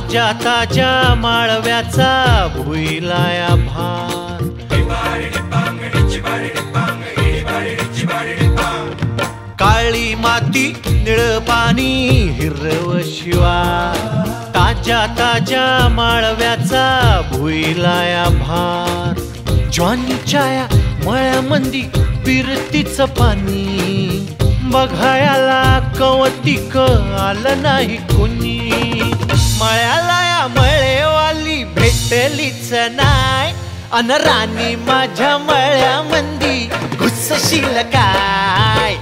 ताज्या ताज्या माळव्याचा भुईलाया भार काळी माती निळ पाणी हिरव शिवार ताज्या ताज्या माळव्याचा भुईलाया भार ज्वानीच्या या मळ्यामंदी पिरतीच पाणी बघायला कवतिक आलं नाही कोणी मळ्याला या मळेवाली भेटलीच नाय अन राणी माझ्या मळ्यामंदी घुसशील काय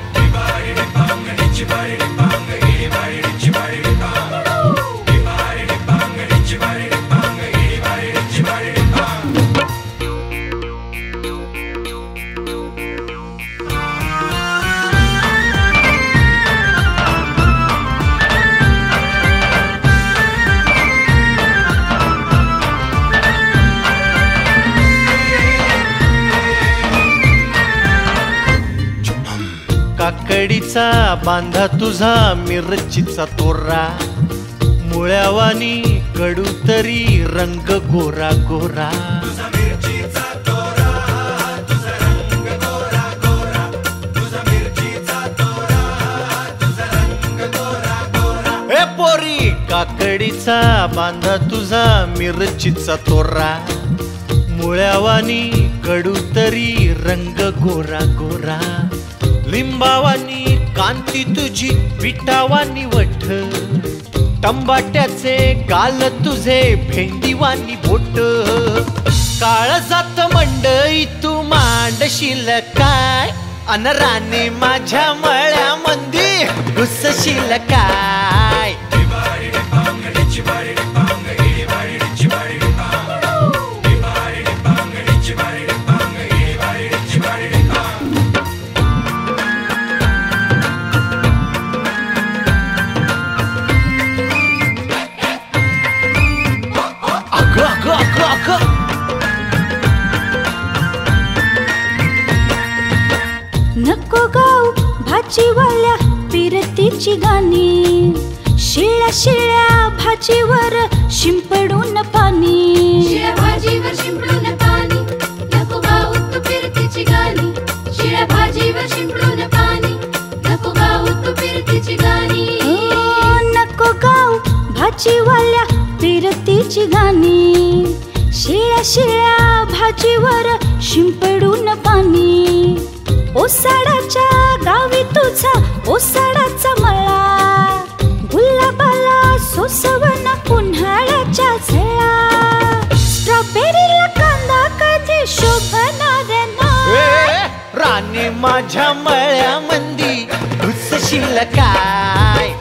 काकडीचा बांधा तुझा मिरचीचा तोरा मुळ्यावानी कडू तरी रंग गोरा गोरा ए पोरी काकडीचा बांधा तुझा मिरचीचा तोरा मुळ्यावानी कडू तरी रंग गोरा गोरा लिंबावानी कांती तुझी पिठावानी वठ टंबाट्याचे गाल तुझे भेंडीवानी बोट काळजात मंडई तू मांडशील काय अन राणी माझ्या मळ्यामंदी घुसशील काय नको गाऊ भाजीवाल्या पिरतीची गाणी शिळ्या शिळ्या भाजीवर शिंपडून पाणी शिळ्या भाजीवर शिंपडून पाणी नको गाऊ तू पिरतीची गाणी शिळ्या भाजीवर शिंपडून पाणी नको गाऊ तू पिरतीची गाणी नको गाऊ भाजीवाल्या पिरतीची गाणी शिळ्या शिळ्या भाजीवर शिंपडून पाणी ओसाडाच्या गावी तुझा ओसाडाचा मळा गुलाबाला सोसवण उन्हाळ्याच्या झळा स्ट्रॉबेरीला कांदा कधी शोभणार ना राणी माझ्या मळ्यामंदी घुसशील काय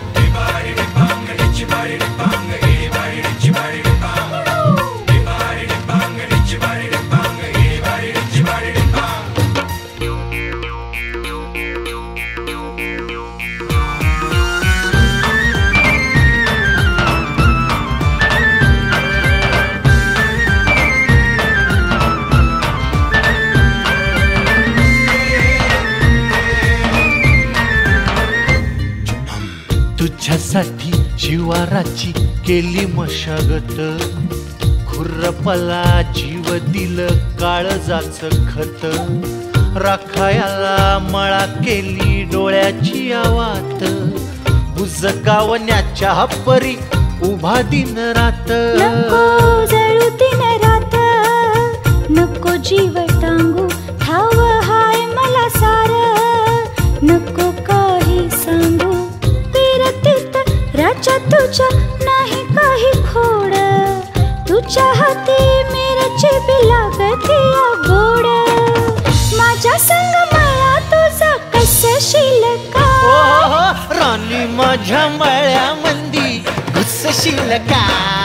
तुझ्यासाठी शिवाराची केली मशागत खुरपला जीव दिलं काळजाच खत राखायला मळा केली डोळ्याची आवात बुजगावण्याच्या परी उभा दिन रात नको जळू दिन रात नको जीव टांगू ठाव हाय मला सार नको काही सांगू राजा तुझ्या नाही काही खोड तुझ्या हाती मिरची बी लागती गोड माझ्या संग मला तुझा कसशील काय राणी माझ्या मळ्यामंदी घुसशील काय